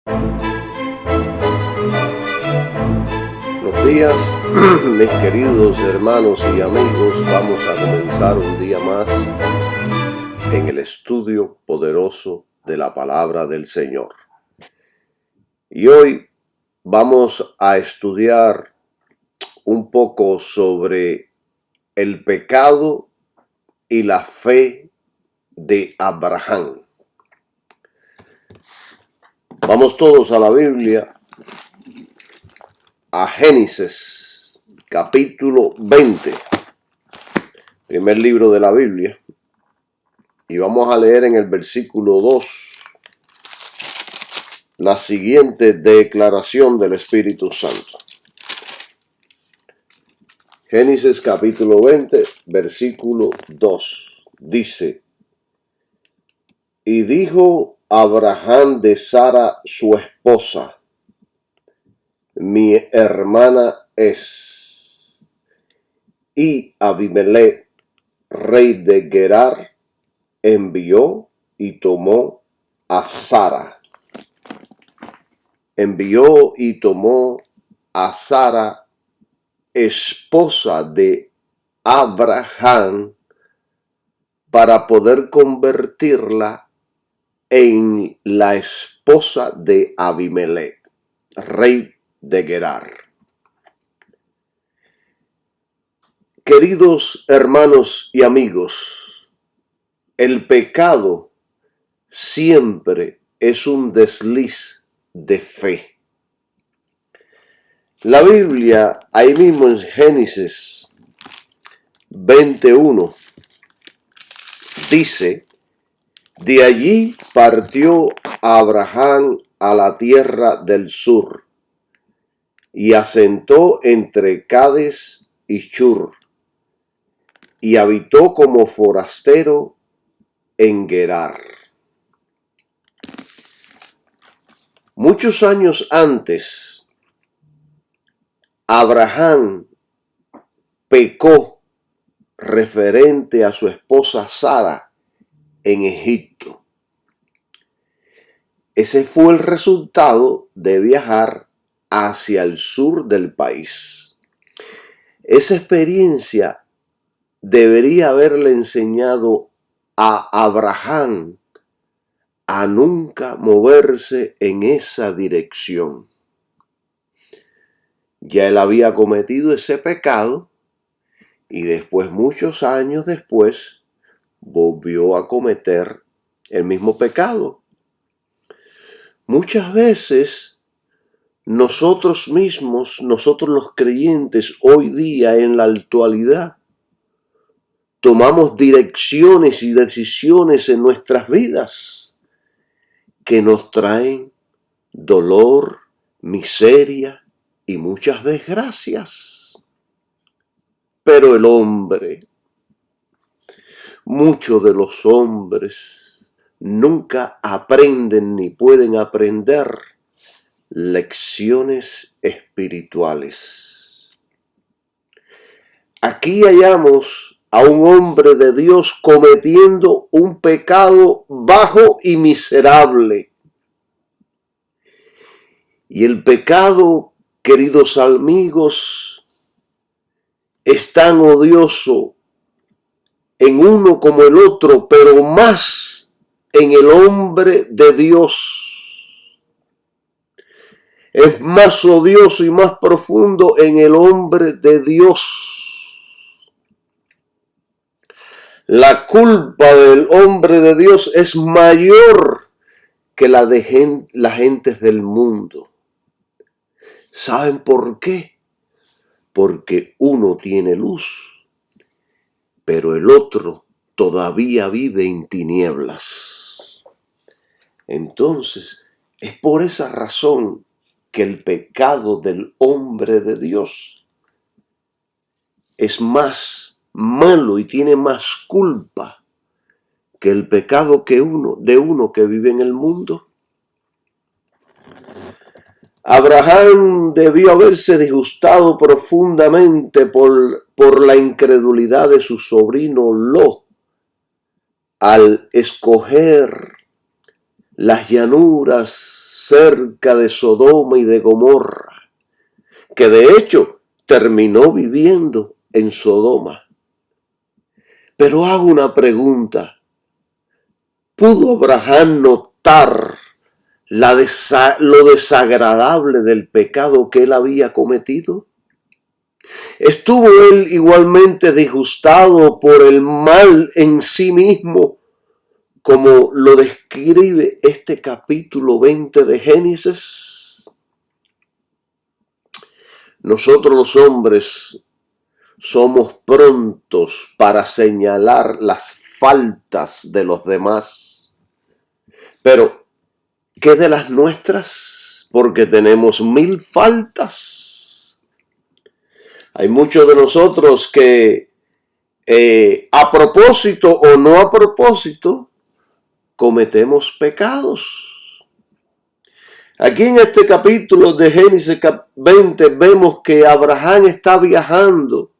Buenos días, mis queridos hermanos y amigos. Vamos a comenzar un día más en el estudio poderoso de la palabra del Señor. Y hoy vamos a estudiar un poco sobre el pecado y la fe de Abraham. Vamos todos a la Biblia, a Génesis, capítulo 20, primer libro de la Biblia, y vamos a leer en el versículo 2 la siguiente declaración del Espíritu Santo. Génesis capítulo 20, versículo 2, dice: Y dijo Abraham de Sara su esposa: mi hermana es. Y Abimelech, rey de Gerar, envió y tomó a Sara. Envió y tomó a Sara, esposa de Abraham, para poder convertirla en la esposa de Abimelech, rey de Gerar. Queridos hermanos y amigos, el pecado siempre es un desliz de fe. La Biblia, ahí mismo en Génesis 21, dice: de allí partió Abraham a la tierra del sur, y asentó entre Cades y Shur, y habitó como forastero en Gerar. Muchos años antes, Abraham pecó referente a su esposa Sara en Egipto. Ese fue el resultado de viajar hacia el sur del país. Esa experiencia debería haberle enseñado a Abraham a nunca moverse en esa dirección. Ya él había cometido ese pecado y después, muchos años después, volvió a cometer el mismo pecado. Muchas veces nosotros mismos, nosotros los creyentes, hoy día en la actualidad, tomamos direcciones y decisiones en nuestras vidas que nos traen dolor, miseria y muchas desgracias. Pero el hombre, muchos de los hombres, nunca aprenden ni pueden aprender lecciones espirituales. Aquí hallamos a un hombre de Dios cometiendo un pecado bajo y miserable. Y el pecado, queridos amigos, es tan odioso en uno como el otro, pero más en el hombre de Dios. Es más odioso y más profundo en el hombre de Dios. La culpa del hombre de Dios es mayor que la de las gentes del mundo. ¿Saben por qué? Porque uno tiene luz, pero el otro todavía vive en tinieblas. Entonces, es por esa razón que el pecado del hombre de Dios es más malo y tiene más culpa que el pecado de uno que vive en el mundo. Abraham debió haberse disgustado profundamente por la incredulidad de su sobrino Lot al escoger las llanuras cerca de Sodoma y de Gomorra, que de hecho terminó viviendo en Sodoma. Pero hago una pregunta. ¿Pudo Abraham notar lo desagradable del pecado que él había cometido? ¿Estuvo él igualmente disgustado por el mal en sí mismo, como lo describe este capítulo 20 de Génesis? Nosotros los hombres somos prontos para señalar las faltas de los demás. Pero, ¿qué de las nuestras? Porque tenemos 1000 faltas. Hay muchos de nosotros que, a propósito o no a propósito, cometemos pecados. Aquí en este capítulo de Génesis 20 vemos que Abraham está viajando,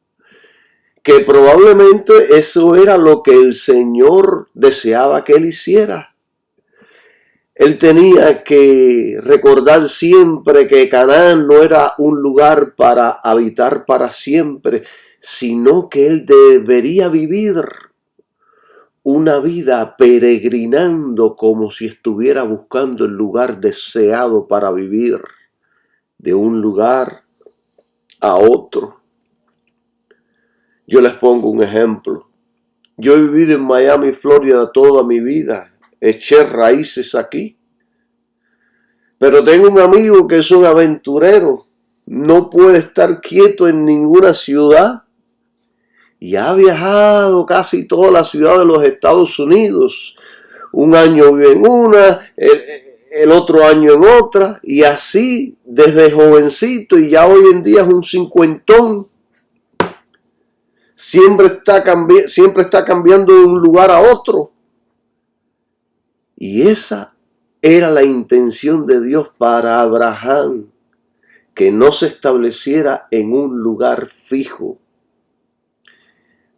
que probablemente eso era lo que el Señor deseaba que él hiciera. Él tenía que recordar siempre que Canaán no era un lugar para habitar para siempre, sino que él debería vivir una vida peregrinando como si estuviera buscando el lugar deseado para vivir, de un lugar a otro. Yo les pongo un ejemplo. Yo he vivido en Miami, Florida toda mi vida. Eché raíces aquí. Pero tengo un amigo que es un aventurero. No puede estar quieto en ninguna ciudad. Y ha viajado casi toda la ciudad de los Estados Unidos. Un año vive en una, el otro año en otra. Y así desde jovencito, y ya hoy en día es un cincuentón. Siempre está cambiando de un lugar a otro. Y esa era la intención de Dios para Abraham, que no se estableciera en un lugar fijo.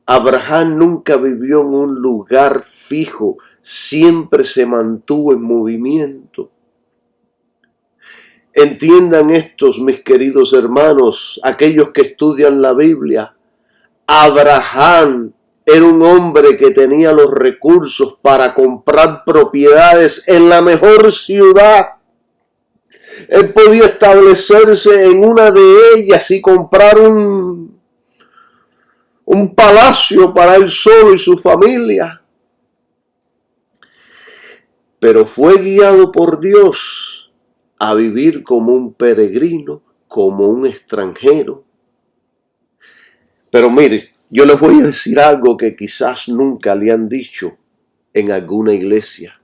Abraham nunca vivió en un lugar fijo, siempre se mantuvo en movimiento. Entiendan estos, mis queridos hermanos, aquellos que estudian la Biblia. Abraham era un hombre que tenía los recursos para comprar propiedades en la mejor ciudad. Él podía establecerse en una de ellas y comprar un palacio para él solo y su familia. Pero fue guiado por Dios a vivir como un peregrino, como un extranjero. Pero mire, yo les voy a decir algo que quizás nunca le han dicho en alguna iglesia.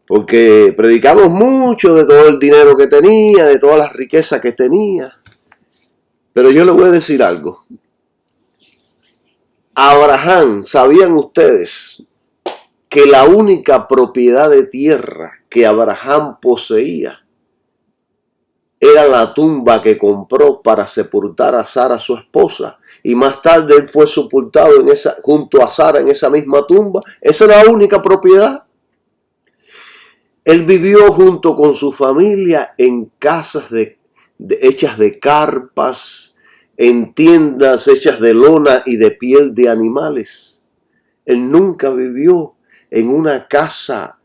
Porque predicamos mucho de todo el dinero que tenía, de todas las riquezas que tenía. Pero yo les voy a decir algo. Abraham, ¿sabían ustedes que la única propiedad de tierra que Abraham poseía era la tumba que compró para sepultar a Sara, su esposa? Y más tarde él fue sepultado junto a Sara en esa misma tumba. Esa era la única propiedad. Él vivió junto con su familia en casas hechas de carpas, en tiendas hechas de lona y de piel de animales. Él nunca vivió en una casa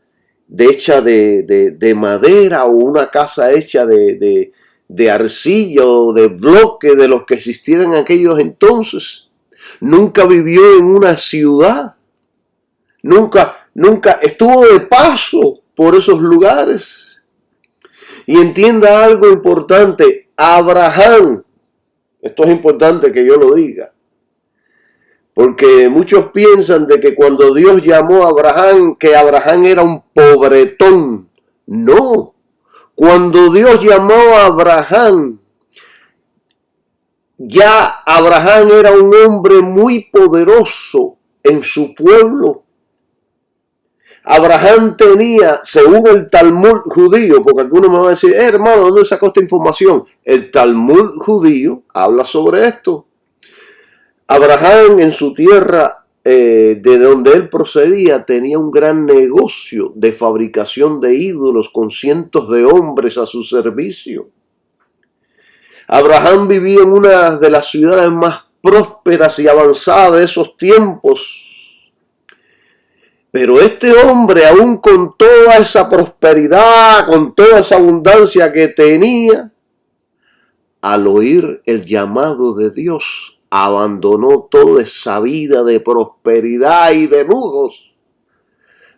hecha de madera o una casa hecha de arcilla o de bloque de los que existían en aquellos entonces. Nunca vivió en una ciudad. Nunca estuvo de paso por esos lugares. Y entienda algo importante. Abraham, esto es importante que yo lo diga, porque muchos piensan de que cuando Dios llamó a Abraham, que Abraham era un pobretón. No, cuando Dios llamó a Abraham, ya Abraham era un hombre muy poderoso en su pueblo. Abraham tenía, según el Talmud judío, porque algunos me van a decir, hermano, ¿dónde sacó esta información? El Talmud judío habla sobre esto. Abraham en su tierra de donde él procedía, tenía un gran negocio de fabricación de ídolos con cientos de hombres a su servicio. Abraham vivía en una de las ciudades más prósperas y avanzadas de esos tiempos. Pero este hombre, aún con toda esa prosperidad, con toda esa abundancia que tenía, al oír el llamado de Dios, abandonó toda esa vida de prosperidad y de lujos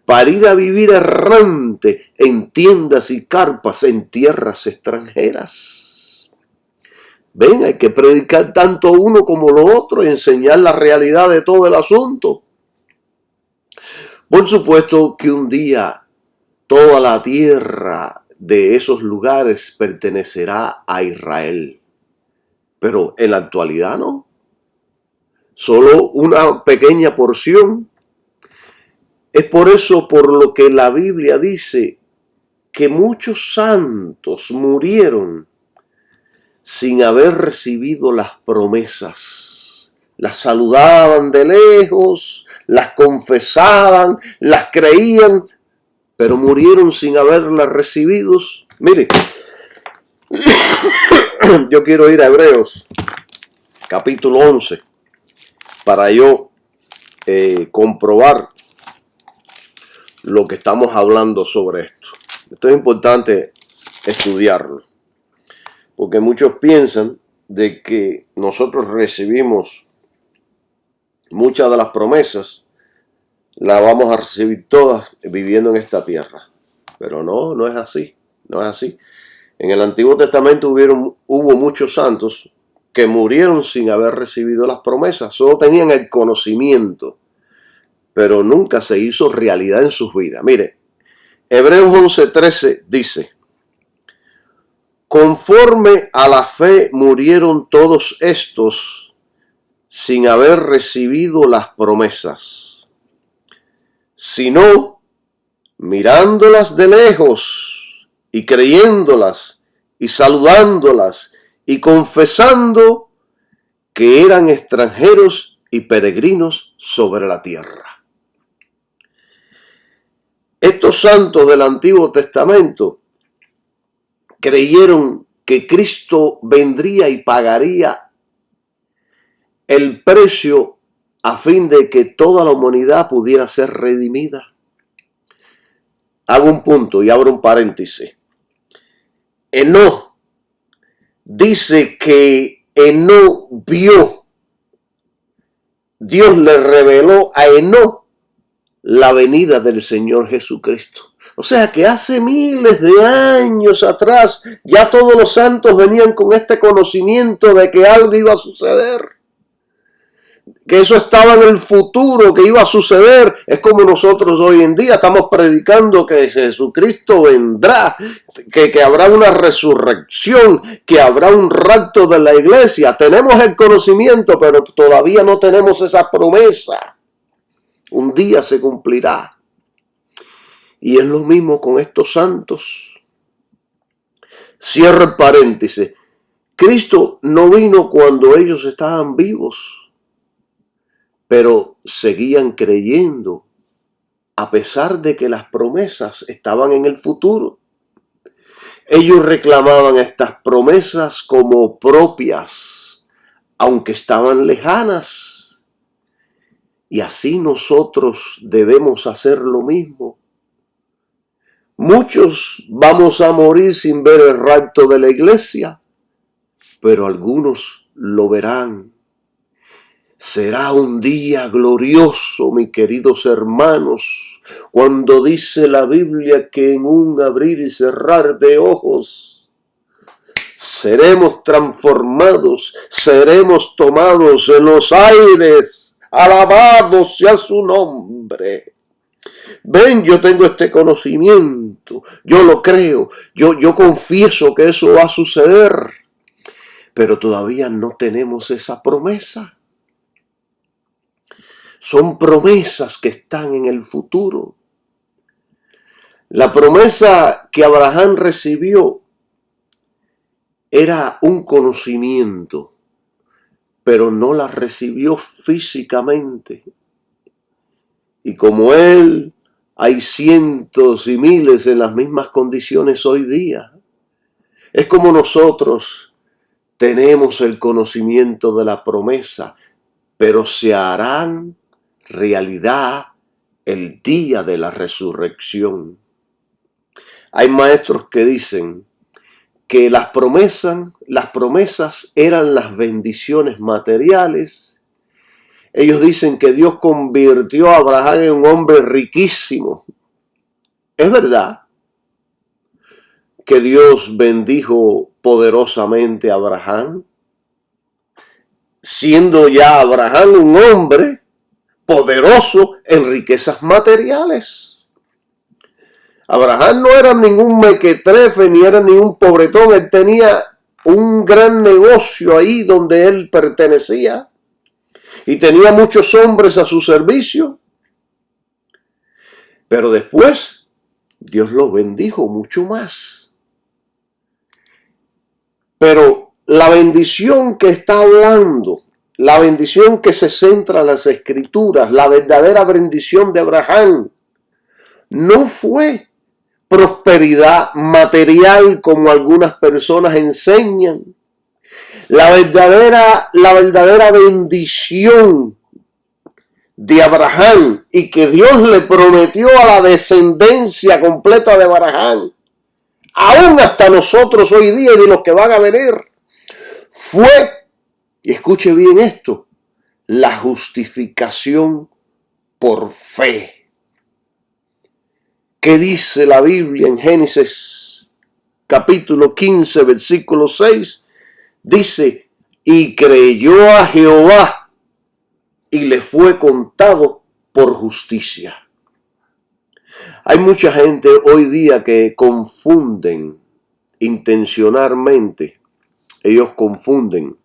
para ir a vivir errante en tiendas y carpas en tierras extranjeras. Ven, hay que predicar tanto uno como lo otro y enseñar la realidad de todo el asunto. Por supuesto que un día toda la tierra de esos lugares pertenecerá a Israel. Pero en la actualidad no. Solo una pequeña porción. Es por eso por lo que la Biblia dice que muchos santos murieron sin haber recibido las promesas. Las saludaban de lejos, las confesaban, las creían, pero murieron sin haberlas recibido. Mire, yo quiero ir a Hebreos, capítulo 11, para yo comprobar lo que estamos hablando sobre esto. Esto es importante estudiarlo, porque muchos piensan de que nosotros recibimos muchas de las promesas, las vamos a recibir todas viviendo en esta tierra. Pero no es así, no es así. En el Antiguo Testamento hubo muchos santos que murieron sin haber recibido las promesas, solo tenían el conocimiento, pero nunca se hizo realidad en sus vidas. Mire, Hebreos 11:13 dice: conforme a la fe murieron todos estos sin haber recibido las promesas, sino mirándolas de lejos y creyéndolas y saludándolas y confesando que eran extranjeros y peregrinos sobre la tierra. Estos santos del Antiguo Testamento creyeron que Cristo vendría y pagaría el precio a fin de que toda la humanidad pudiera ser redimida. Hago un punto y abro un paréntesis. Enoc dice que Enoc vio, Dios le reveló a Enoc la venida del Señor Jesucristo. O sea que hace miles de años atrás ya todos los santos venían con este conocimiento de que algo iba a suceder, que eso estaba en el futuro, que iba a suceder. Es como nosotros hoy en día estamos predicando que Jesucristo vendrá, que habrá una resurrección, que habrá un rapto de la iglesia. Tenemos el conocimiento, pero todavía no tenemos esa promesa. Un día se cumplirá. Y es lo mismo con estos santos. Cierro el paréntesis. Cristo no vino cuando ellos estaban vivos, pero seguían creyendo a pesar de que las promesas estaban en el futuro. Ellos reclamaban estas promesas como propias, aunque estaban lejanas. Y así nosotros debemos hacer lo mismo. Muchos vamos a morir sin ver el rapto de la iglesia, pero algunos lo verán. Será un día glorioso, mis queridos hermanos, cuando dice la Biblia que en un abrir y cerrar de ojos seremos transformados, seremos tomados en los aires. Alabado sea su nombre. Ven, yo tengo este conocimiento, yo lo creo, yo confieso que eso va a suceder, pero todavía no tenemos esa promesa. Son promesas que están en el futuro. La promesa que Abraham recibió era un conocimiento, pero no la recibió físicamente. Y como él, hay cientos y miles en las mismas condiciones hoy día. Es como nosotros tenemos el conocimiento de la promesa, pero se harán realidad el día de la resurrección. Hay maestros que dicen que las promesas eran las bendiciones materiales. Ellos dicen que Dios convirtió a Abraham en un hombre riquísimo. Es verdad que Dios bendijo poderosamente a Abraham, siendo ya Abraham un hombre poderoso en riquezas materiales. Abraham no era ningún mequetrefe, ni era ningún pobretón. Él tenía un gran negocio ahí donde él pertenecía y tenía muchos hombres a su servicio. Pero después Dios lo bendijo mucho más. Pero la bendición que está hablando, la bendición que se centra en las Escrituras, la verdadera bendición de Abraham, no fue prosperidad material como algunas personas enseñan. La verdadera bendición de Abraham y que Dios le prometió a la descendencia completa de Abraham, aún hasta nosotros hoy día y de los que van a venir, fue, y escuche bien esto, la justificación por fe. ¿Qué dice la Biblia en Génesis capítulo 15, versículo 6? Dice, y creyó a Jehová y le fue contado por justicia. Hay mucha gente hoy día que confunden intencionalmente, ellos confunden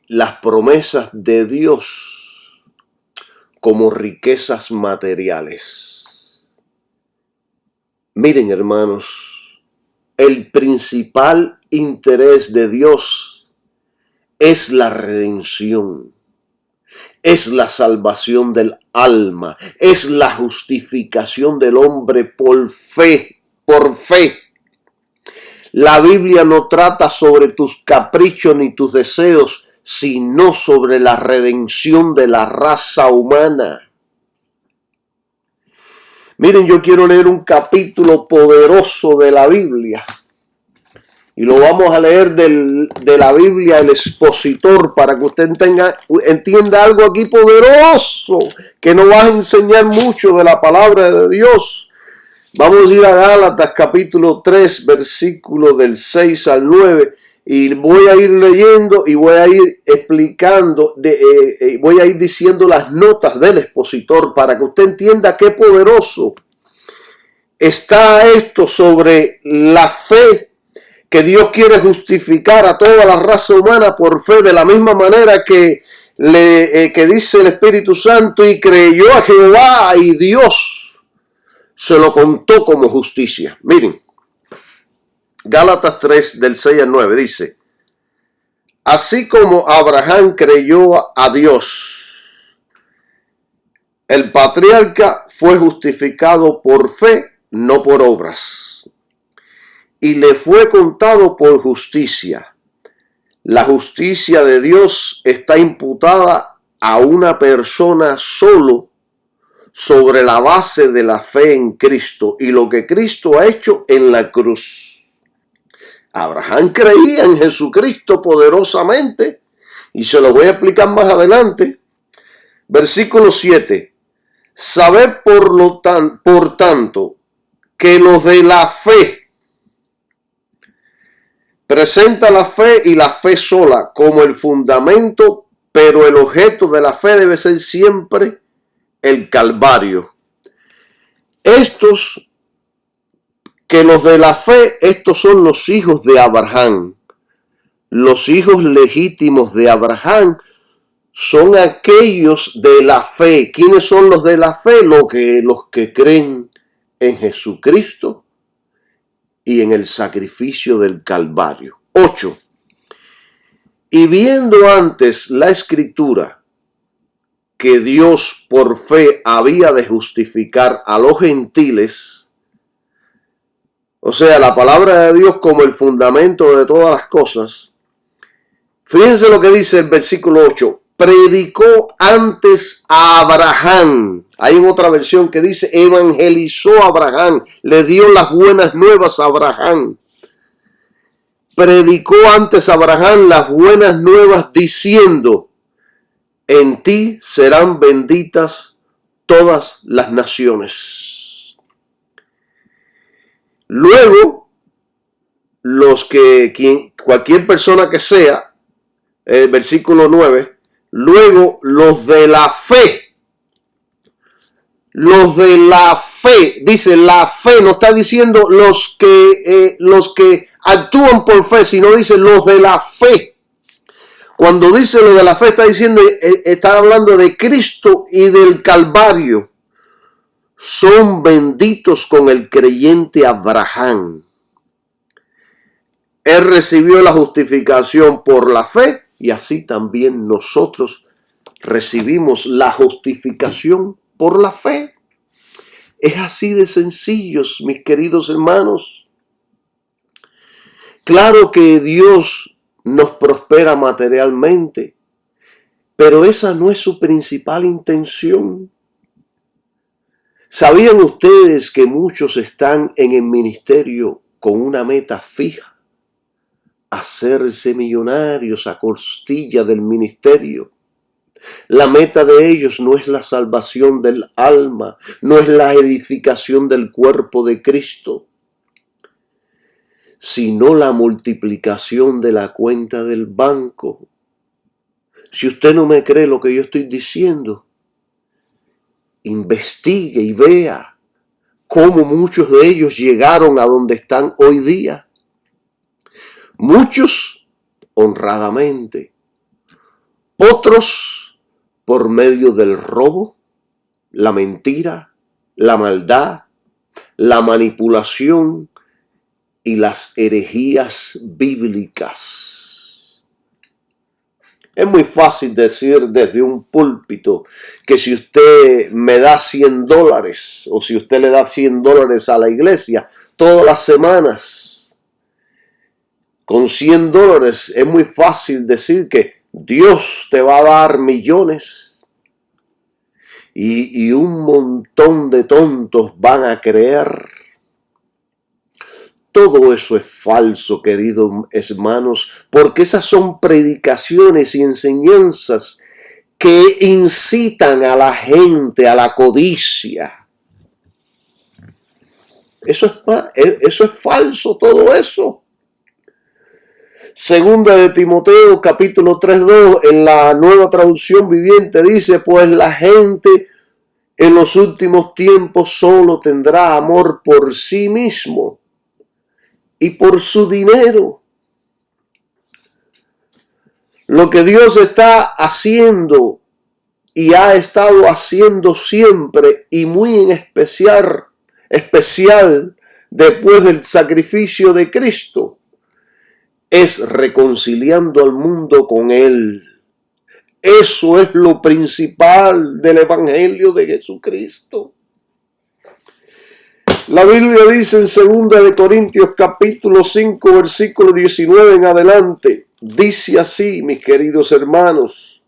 las promesas de Dios como riquezas materiales. Miren, hermanos, el principal interés de Dios es la redención, es la salvación del alma, es la justificación del hombre por fe, por fe. La Biblia no trata sobre tus caprichos ni tus deseos, sino sobre la redención de la raza humana. Miren, yo quiero leer un capítulo poderoso de la Biblia. Y lo vamos a leer de la Biblia, el expositor, para que usted entienda algo aquí poderoso, que nos va a enseñar mucho de la palabra de Dios. Vamos a ir a Gálatas capítulo 3, versículos del 6 al 9. Y voy a ir leyendo y voy a ir explicando, voy a ir diciendo las notas del expositor para que usted entienda qué poderoso está esto sobre la fe que Dios quiere justificar a toda la raza humana por fe, de la misma manera que dice el Espíritu Santo, y creyó a Jehová y Dios se lo contó como justicia. Miren, Gálatas 3 del 6 al 9 dice, así como Abraham creyó a Dios, el patriarca fue justificado por fe, no por obras, y le fue contado por justicia. La justicia de Dios está imputada a una persona solo sobre la base de la fe en Cristo y lo que Cristo ha hecho en la cruz. Abraham creía en Jesucristo poderosamente y se lo voy a explicar más adelante. Versículo 7. Sabed por tanto que los de la fe, presenta la fe y la fe sola como el fundamento, pero el objeto de la fe debe ser siempre el Calvario. Que los de la fe, estos son los hijos de Abraham. Los hijos legítimos de Abraham son aquellos de la fe. ¿Quiénes son los de la fe? Los que creen en Jesucristo y en el sacrificio del Calvario. 8. Y viendo antes la Escritura que Dios por fe había de justificar a los gentiles, o sea, la palabra de Dios como el fundamento de todas las cosas, fíjense lo que dice el versículo 8. Predicó antes a Abraham. Hay otra versión que dice evangelizó a Abraham. Le dio las buenas nuevas a Abraham. Predicó antes a Abraham las buenas nuevas diciendo: en ti serán benditas todas las naciones. Luego, cualquier persona que sea, el versículo 9, luego los de la fe, dice la fe, no está diciendo los que actúan por fe, sino dice los de la fe. Cuando dice lo de la fe está hablando de Cristo y del Calvario. Son benditos con el creyente Abraham. Él recibió la justificación por la fe y así también nosotros recibimos la justificación por la fe. Es así de sencillos, mis queridos hermanos. Claro que Dios nos prospera materialmente, pero esa no es su principal intención. ¿Sabían ustedes que muchos están en el ministerio con una meta fija? Hacerse millonarios a costilla del ministerio. La meta de ellos no es la salvación del alma, no es la edificación del cuerpo de Cristo, sino la multiplicación de la cuenta del banco. Si usted no me cree lo que yo estoy diciendo, investigue y vea cómo muchos de ellos llegaron a donde están hoy día. Muchos honradamente, otros por medio del robo, la mentira, la maldad, la manipulación y las herejías bíblicas. Es muy fácil decir desde un púlpito que si usted me da $100 o si usted le da $100 a la iglesia todas las semanas, con $100 es muy fácil decir que Dios te va a dar millones. Y un montón de tontos van a creer. Todo eso es falso, queridos hermanos, porque esas son predicaciones y enseñanzas que incitan a la gente a la codicia. Eso es falso, todo eso. Segunda de Timoteo, capítulo 3:2, en la Nueva Traducción Viviente dice: pues la gente en los últimos tiempos solo tendrá amor por sí mismo y por su dinero. Lo que Dios está haciendo y ha estado haciendo siempre y muy en especial después del sacrificio de Cristo, es reconciliando al mundo con Él. Eso es lo principal del Evangelio de Jesucristo. La Biblia dice en 2 Corintios capítulo 5 versículo 19 en adelante, dice así, mis queridos hermanos,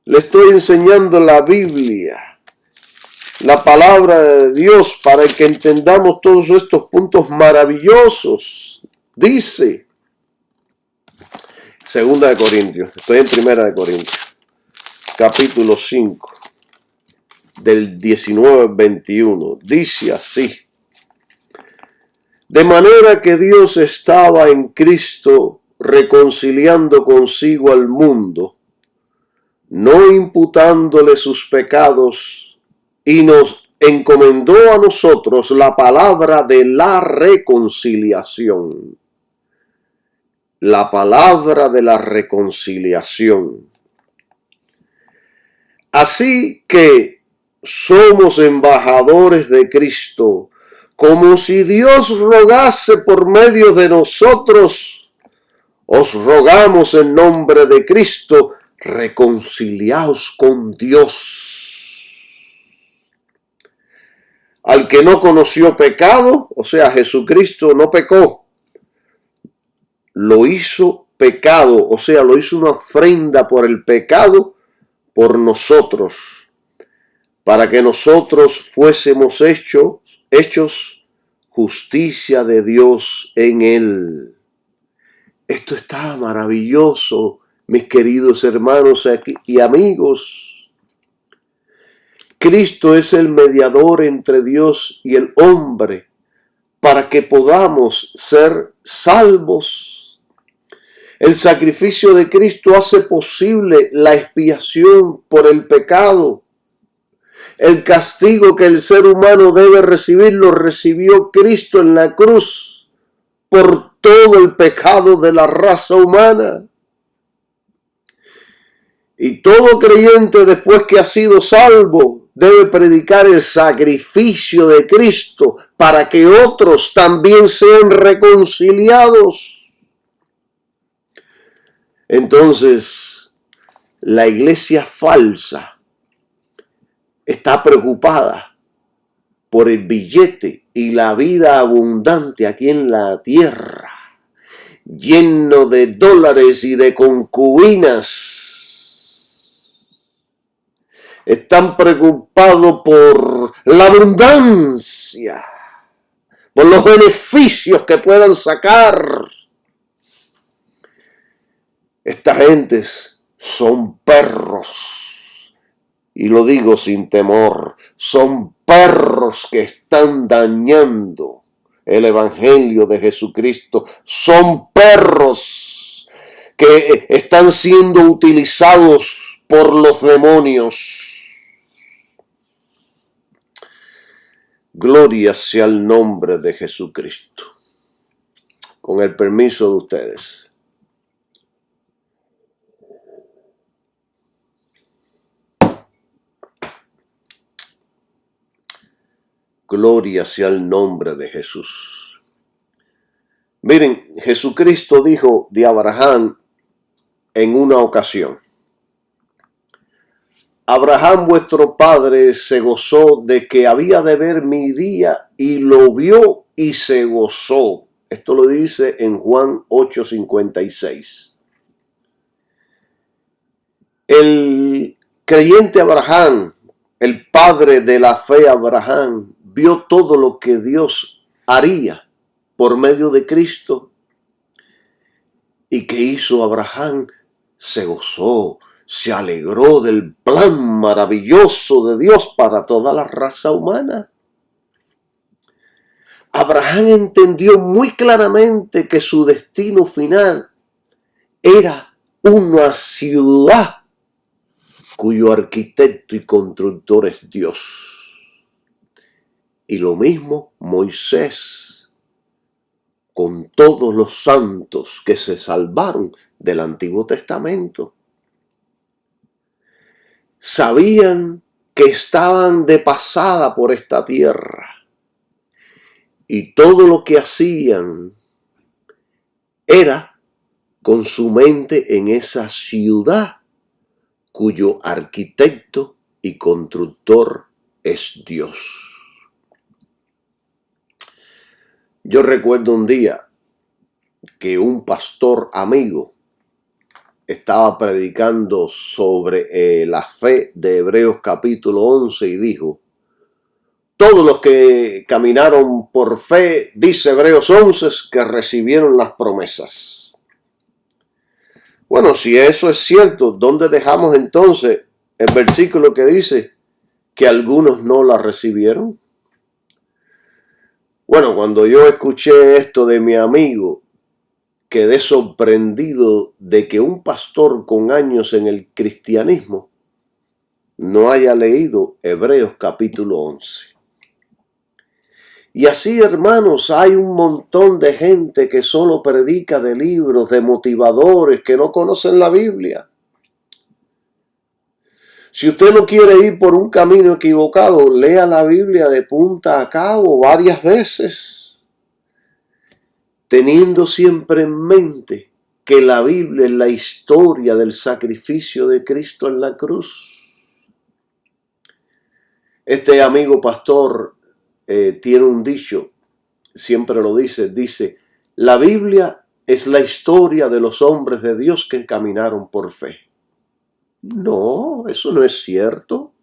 le estoy enseñando la Biblia, la palabra de Dios, para que entendamos todos estos puntos maravillosos. Dice, 2 Corintios, estoy en 1 Corintios, capítulo 5. Del 19 al 21, dice así: de manera que Dios estaba en Cristo reconciliando consigo al mundo, no imputándole sus pecados, y nos encomendó a nosotros la palabra de la reconciliación. La palabra de la reconciliación. Así que somos embajadores de Cristo, como si Dios rogase por medio de nosotros. os rogamos en nombre de Cristo, reconciliaos con Dios. Al que no conoció pecado, o sea, Jesucristo no pecó, lo hizo pecado, o sea, lo hizo una ofrenda por el pecado por nosotros, para que nosotros fuésemos hechos justicia de Dios en él. Esto está maravilloso, mis queridos hermanos y amigos. Cristo es el mediador entre Dios y el hombre para que podamos ser salvos. El sacrificio de Cristo hace posible la expiación por el pecado. El castigo que el ser humano debe recibir lo recibió Cristo en la cruz por todo el pecado de la raza humana. Y todo creyente, después que ha sido salvo, debe predicar el sacrificio de Cristo para que otros también sean reconciliados. Entonces, la iglesia falsa está preocupada por el billete y la vida abundante aquí en la tierra, lleno de dólares y de concubinas. Están preocupados por la abundancia, por los beneficios que puedan sacar. Estas gentes son perros, y lo digo sin temor, son perros que están dañando el evangelio de Jesucristo. Son perros que están siendo utilizados por los demonios. Gloria sea el nombre de Jesucristo. Con el permiso de ustedes. Gloria sea el nombre de Jesús. Miren, Jesucristo dijo de Abraham en una ocasión: Abraham vuestro padre se gozó de que había de ver mi día y lo vio y se gozó. Esto lo dice en Juan 8:56. El creyente Abraham, el padre de la fe Abraham, vio todo lo que Dios haría por medio de Cristo. ¿Y qué hizo Abraham? Se gozó, se alegró del plan maravilloso de Dios para toda la raza humana. Abraham entendió muy claramente que su destino final era una ciudad cuyo arquitecto y constructor es Dios. Y lo mismo Moisés, con todos los santos que se salvaron del Antiguo Testamento. Sabían que estaban de pasada por esta tierra. Y todo lo que hacían era con su mente en esa ciudad cuyo arquitecto y constructor es Dios. Yo recuerdo un día que un pastor amigo estaba predicando sobre la fe de Hebreos capítulo 11 y dijo: todos los que caminaron por fe, dice Hebreos 11, que recibieron las promesas. Bueno, si eso es cierto, ¿dónde dejamos entonces el versículo que dice que algunos no la recibieron? Bueno, cuando yo escuché esto de mi amigo, quedé sorprendido de que un pastor con años en el cristianismo no haya leído Hebreos capítulo 11. Y así, hermanos, hay un montón de gente que solo predica de libros, de motivadores, que no conocen la Biblia. Si usted no quiere ir por un camino equivocado, lea la Biblia de punta a cabo varias veces, teniendo siempre en mente que la Biblia es la historia del sacrificio de Cristo en la cruz. Este amigo pastor tiene un dicho, siempre lo dice, la Biblia es la historia de los hombres de Dios que caminaron por fe. No, eso no es cierto.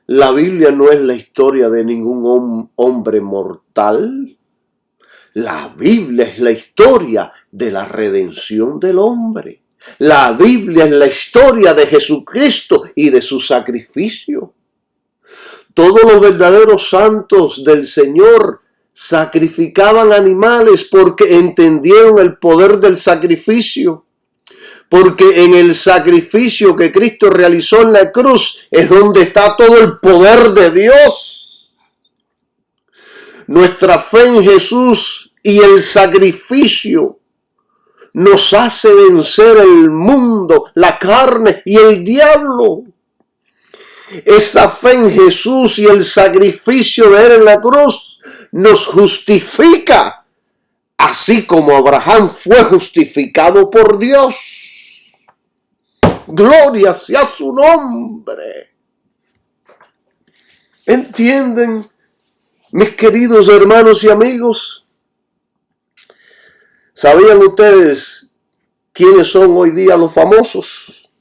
La Biblia no es la historia de ningún hombre mortal. La Biblia es la historia de la redención del hombre. La Biblia es la historia de Jesucristo y de su sacrificio. Todos los verdaderos santos del Señor sacrificaban animales porque entendieron el poder del sacrificio. Porque en el sacrificio que Cristo realizó en la cruz es donde está todo el poder de Dios. Nuestra fe en Jesús y el sacrificio nos hace vencer el mundo, la carne y el diablo. Esa fe en Jesús y el sacrificio de Él en la cruz nos justifica, así como Abraham fue justificado por Dios. Gloria sea su nombre. ¿Entienden, mis queridos hermanos y amigos? ¿Sabían ustedes quiénes son hoy día los famosos?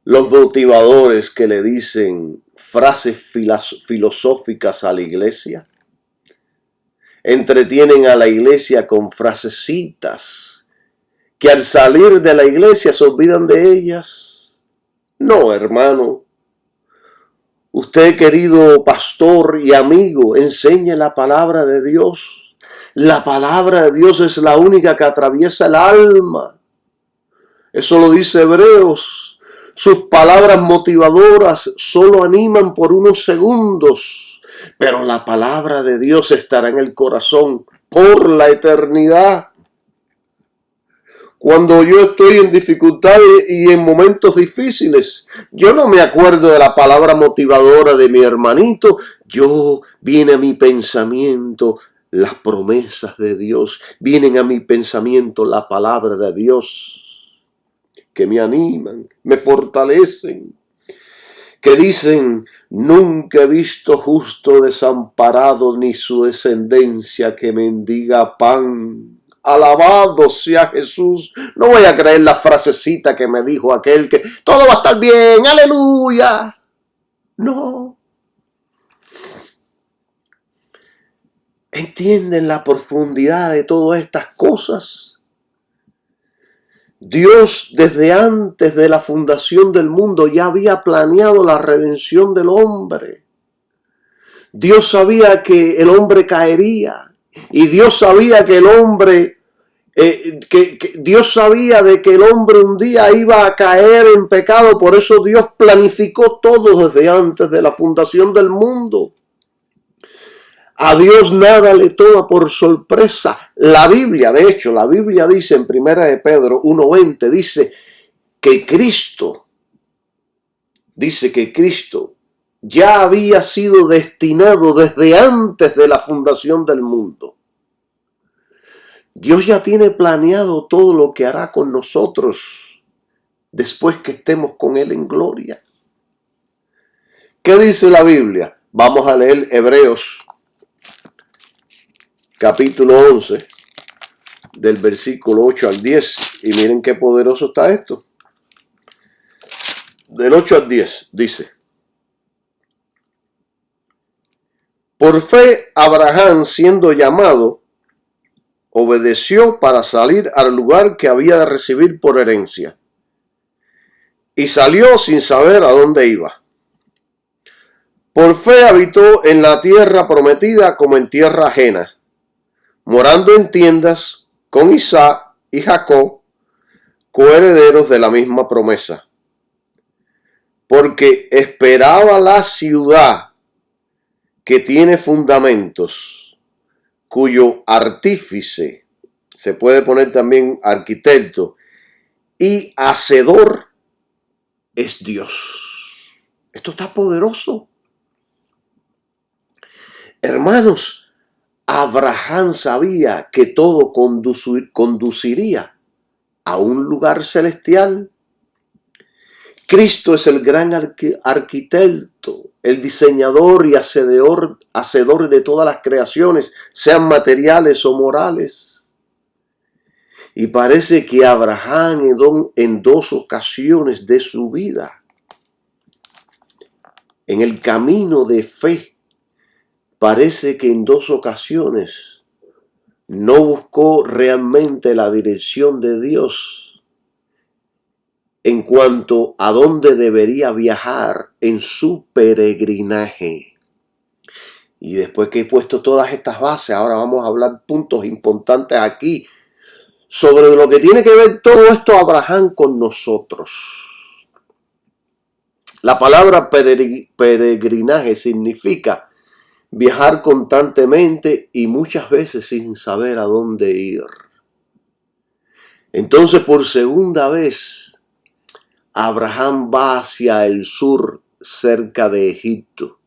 Los motivadores que le dicen frases filosóficas a la iglesia. Entretienen a la iglesia con frasecitas que al salir de la iglesia se olvidan de ellas. No, hermano. Usted, querido pastor y amigo, enseñe la palabra de Dios. La palabra de Dios es la única que atraviesa el alma. Eso lo dice Hebreos. Sus palabras motivadoras solo animan por unos segundos, pero la palabra de Dios estará en el corazón por la eternidad. Cuando yo estoy en dificultades y en momentos difíciles, yo no me acuerdo de la palabra motivadora de mi hermanito. Viene a mi pensamiento las promesas de Dios. Vienen a mi pensamiento la palabra de Dios, que me animan, me fortalecen. Que dicen, nunca he visto justo desamparado ni su descendencia que mendiga pan. Alabado sea Jesús. No voy a creer la frasecita que me dijo aquel que todo va a estar bien, aleluya. No. ¿Entienden la profundidad de todas estas cosas? Dios desde antes de la fundación del mundo ya había planeado la redención del hombre. Dios sabía que el hombre caería. Y Dios sabía que el hombre, Dios sabía de que el hombre un día iba a caer en pecado. Por eso Dios planificó todo desde antes de la fundación del mundo. A Dios nada le toma por sorpresa. La Biblia, de hecho, la Biblia dice en 1 de Pedro 1:20, dice que Cristo ya había sido destinado desde antes de la fundación del mundo. Dios ya tiene planeado todo lo que hará con nosotros después que estemos con Él en gloria. ¿Qué dice la Biblia? Vamos a leer Hebreos capítulo 11, del versículo 8 al 10. Y miren qué poderoso está esto. Del 8 al 10 dice: por fe Abraham, siendo llamado, obedeció para salir al lugar que había de recibir por herencia. Y salió sin saber a dónde iba. Por fe habitó en la tierra prometida como en tierra ajena, morando en tiendas con Isaac y Jacob, coherederos de la misma promesa. Porque esperaba la ciudad que tiene fundamentos, cuyo artífice, se puede poner también arquitecto, y hacedor es Dios. Esto está poderoso. Hermanos, Abraham sabía que todo conduciría a un lugar celestial. Cristo es el gran arquitecto, el diseñador y hacedor de todas las creaciones, sean materiales o morales. Y parece que Abraham en dos ocasiones de su vida, en el camino de fe, parece que en dos ocasiones no buscó realmente la dirección de Dios en cuanto a dónde debería viajar en su peregrinaje. Y después que he puesto todas estas bases, ahora vamos a hablar puntos importantes aquí sobre lo que tiene que ver todo esto Abraham con nosotros. La palabra peregrinaje significa viajar constantemente y muchas veces sin saber a dónde ir. Entonces, por segunda vez, Abraham va hacia el sur, cerca de Egipto.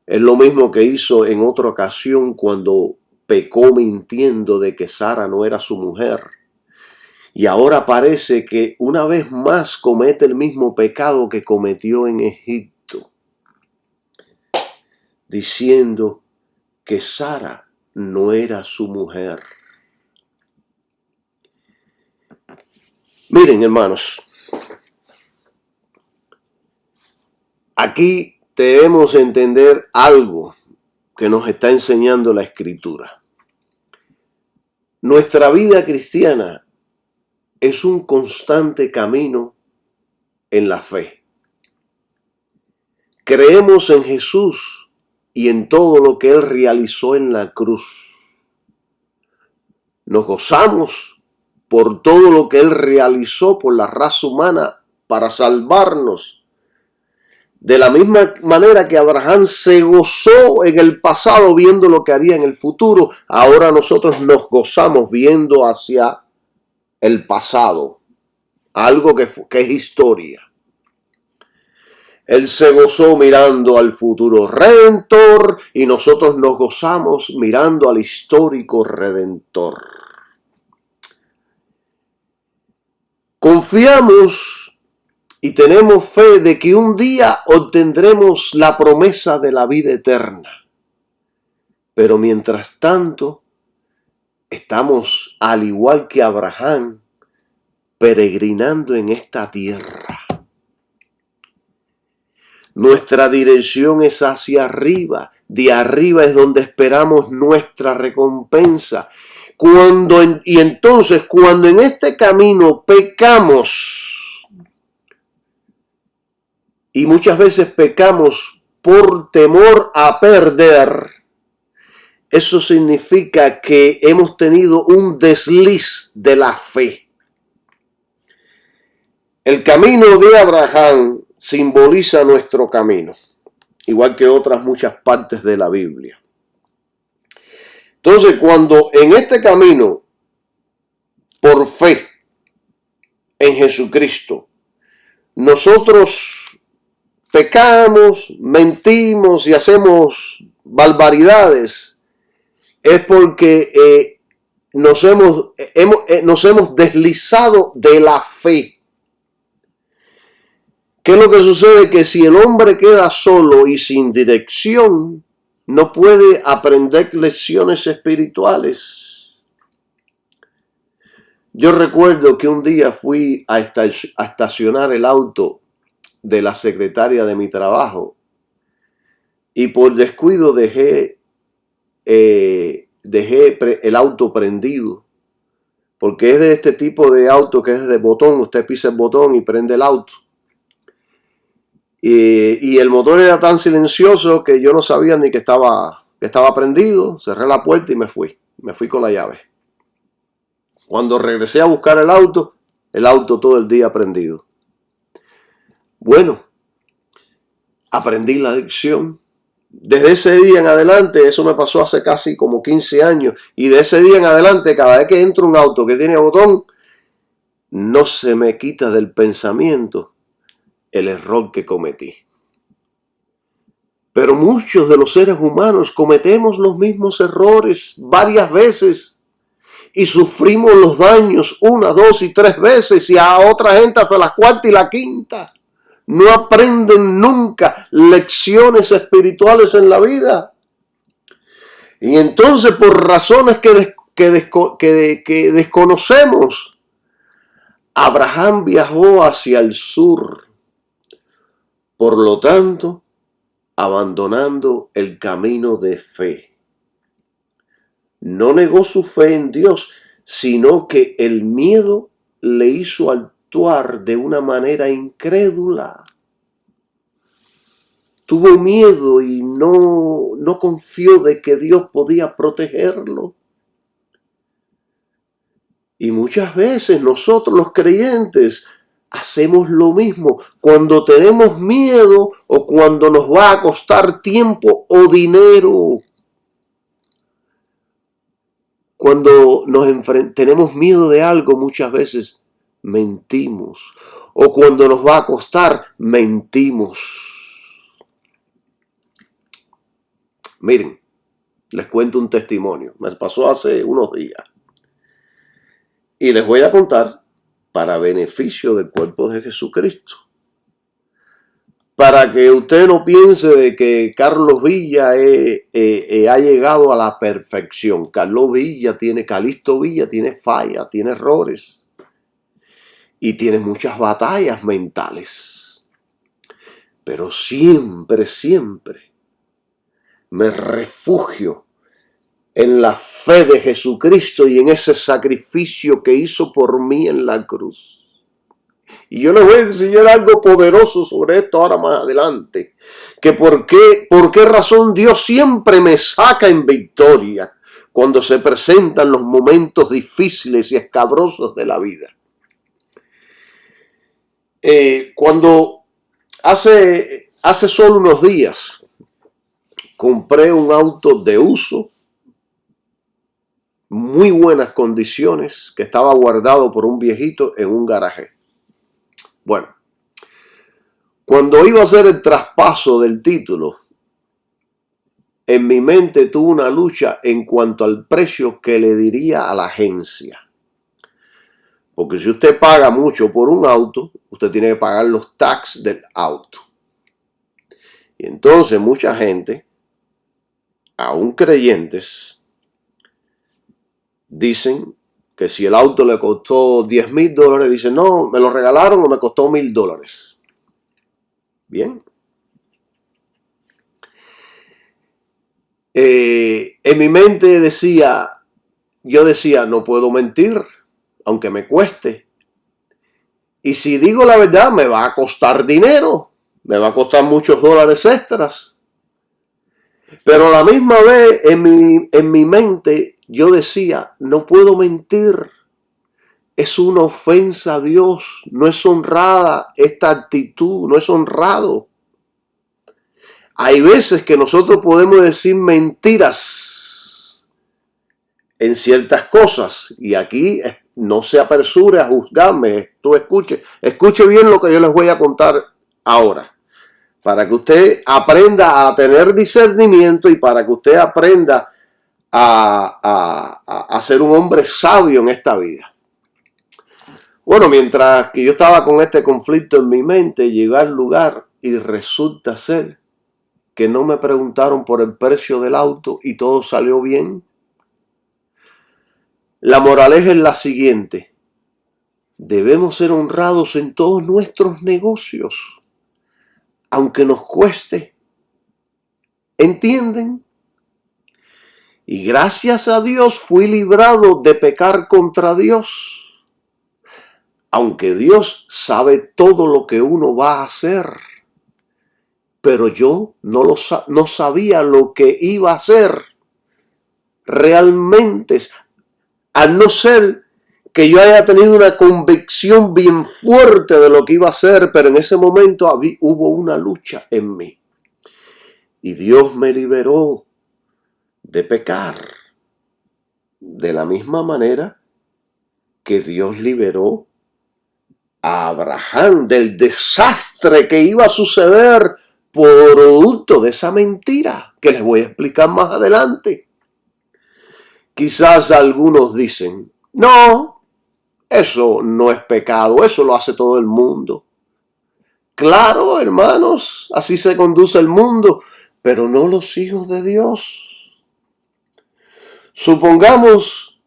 Es lo mismo que hizo en otra ocasión cuando pecó mintiendo de que Sara no era su mujer. Y ahora parece que una vez más comete el mismo pecado que cometió en Egipto, diciendo que Sara no era su mujer. Miren, hermanos, aquí debemos entender algo que nos está enseñando la Escritura. Nuestra vida cristiana es un constante camino en la fe. Creemos en Jesús y en todo lo que Él realizó en la cruz. Nos gozamos por todo lo que Él realizó por la raza humana para salvarnos. De la misma manera que Abraham se gozó en el pasado viendo lo que haría en el futuro, ahora nosotros nos gozamos viendo hacia el pasado, algo que es historia. Él se gozó mirando al futuro redentor y nosotros nos gozamos mirando al histórico redentor. Confiamos y tenemos fe de que un día obtendremos la promesa de la vida eterna. Pero mientras tanto, estamos, al igual que Abraham, peregrinando en esta tierra. Nuestra dirección es hacia arriba. De arriba es donde esperamos nuestra recompensa. Entonces, cuando en este camino pecamos, y muchas veces pecamos por temor a perder, eso significa que hemos tenido un desliz de la fe. El camino de Abraham simboliza nuestro camino, igual que otras muchas partes de la Biblia. Entonces, cuando en este camino, por fe en Jesucristo, nosotros pecamos, mentimos y hacemos barbaridades, es porque nos hemos deslizado de la fe. ¿Qué es lo que sucede? Que si el hombre queda solo y sin dirección, no puede aprender lecciones espirituales. Yo recuerdo que un día fui a estacionar el auto de la secretaria de mi trabajo y por descuido dejé el auto prendido, porque es de este tipo de auto que es de botón, usted pisa el botón y prende el auto. Y el motor era tan silencioso que yo no sabía ni que estaba prendido. Cerré la puerta y me fui con la llave. Cuando regresé a buscar el auto todo el día prendido. Bueno, aprendí la lección. Desde ese día en adelante, eso me pasó hace casi como 15 años, y de ese día en adelante, cada vez que entro un auto que tiene botón, no se me quita del pensamiento el error que cometí. Pero muchos de los seres humanos cometemos los mismos errores varias veces y sufrimos los daños 1, 2 y 3 veces, y a otra gente hasta la cuarta y la quinta. No aprenden nunca lecciones espirituales en la vida. Y entonces, por razones que desconocemos, Abraham viajó hacia el sur. Por lo tanto, abandonando el camino de fe. No negó su fe en Dios, sino que el miedo le hizo actuar de una manera incrédula. Tuvo miedo y no confió de que Dios podía protegerlo. Y muchas veces nosotros los creyentes hacemos lo mismo cuando tenemos miedo o cuando nos va a costar tiempo o dinero. Cuando tenemos miedo de algo, muchas veces mentimos. O cuando nos va a costar, mentimos. Miren, les cuento un testimonio. Me pasó hace unos días. Y les voy a contar para beneficio del cuerpo de Jesucristo. Para que usted no piense de que Carlos Villa ha llegado a la perfección. Calixto Villa tiene fallas, tiene errores. Y tiene muchas batallas mentales. Pero siempre me refugio en la fe de Jesucristo y en ese sacrificio que hizo por mí en la cruz. Y yo les voy a enseñar algo poderoso sobre esto ahora más adelante. Que por qué razón Dios siempre me saca en victoria cuando se presentan los momentos difíciles y escabrosos de la vida. Cuando hace solo unos días compré un auto de uso, muy buenas condiciones, que estaba guardado por un viejito en un garaje. Bueno, cuando iba a hacer el traspaso del título, en mi mente tuve una lucha en cuanto al precio que le diría a la agencia. Porque si usted paga mucho por un auto, usted tiene que pagar los taxes del auto. Y entonces mucha gente, aún creyentes, dicen que si el auto le costó $10,000, dicen, no, me lo regalaron o me costó $1,000. Bien. En mi mente yo decía, no puedo mentir, aunque me cueste. Y si digo la verdad, me va a costar dinero, me va a costar muchos dólares extras. Pero a la misma vez, en mi mente, yo decía, no puedo mentir. Es una ofensa a Dios, no es honrada esta actitud, no es honrado. Hay veces que nosotros podemos decir mentiras en ciertas cosas, y aquí no se apresure a juzgarme. Tú escuche bien lo que yo les voy a contar ahora, para que usted aprenda a tener discernimiento y para que usted aprenda a ser un hombre sabio en esta vida. Bueno, mientras que yo estaba con este conflicto en mi mente, llegué al lugar y resulta ser que no me preguntaron por el precio del auto y todo salió bien. La moraleja es la siguiente: debemos ser honrados en todos nuestros negocios, aunque nos cueste. ¿Entienden? Y gracias a Dios fui librado de pecar contra Dios. Aunque Dios sabe todo lo que uno va a hacer, pero yo no sabía lo que iba a hacer realmente, a no ser que yo haya tenido una convicción bien fuerte de lo que iba a hacer, pero en ese momento hubo una lucha en mí. Y Dios me liberó de pecar, de la misma manera que Dios liberó a Abraham del desastre que iba a suceder producto de esa mentira que les voy a explicar más adelante. Quizás algunos dicen, no, eso no es pecado, eso lo hace todo el mundo. Claro, hermanos, así se conduce el mundo, pero no los hijos de Dios. Supongamos